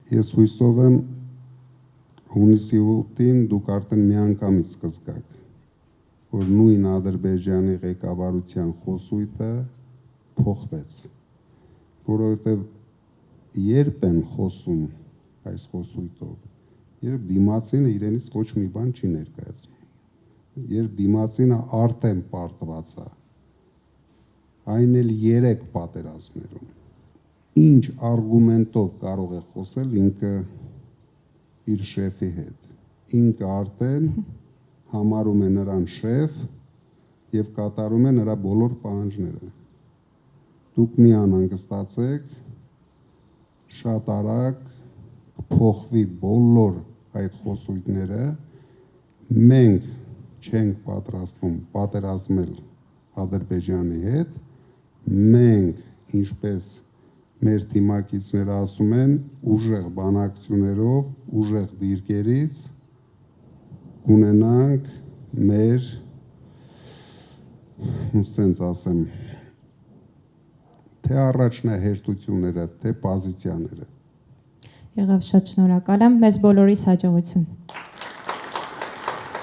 Ես հույսով եմ հունիսի 8-ին դուք արդեն միանգամից կզգաք, որ նույն Ադրբեջանի ղեկավարության խոսույթը փոխվեց, որովհետև երբ են խոսում այս խոսույթով, երբ դիմացինը իրենից ոչ մի բան չի ներկայացնում, երբ դիմացինը արդեն պարտված է, այն էլ 3 պատերազմներում, ինչ արգումենտով կարող է խոսել ինքը իր շեֆի հետ, ինքը արդեն համարում է նրան շեֆ և կատարում է նրա բոլոր պահանջները, դուք մի անհանգստացեք, շատ արագ կփոխվի բոլոր այդ խոսույթները, մենք չենք պատրաստվում պատերազմել Ադրբեջանի հետ, մենք, ինչպես մեր թիմակիցները ասում են, ուժեղ բանակցություններով, ուժեղ դիրքերից ունենանք մեր, սենց ասեմ, թե առաջնահերթությունները, թե պոզիցիաները։ Եղավ, շատ շնորհակալ եմ, մեզ բոլորիս հաջողություն։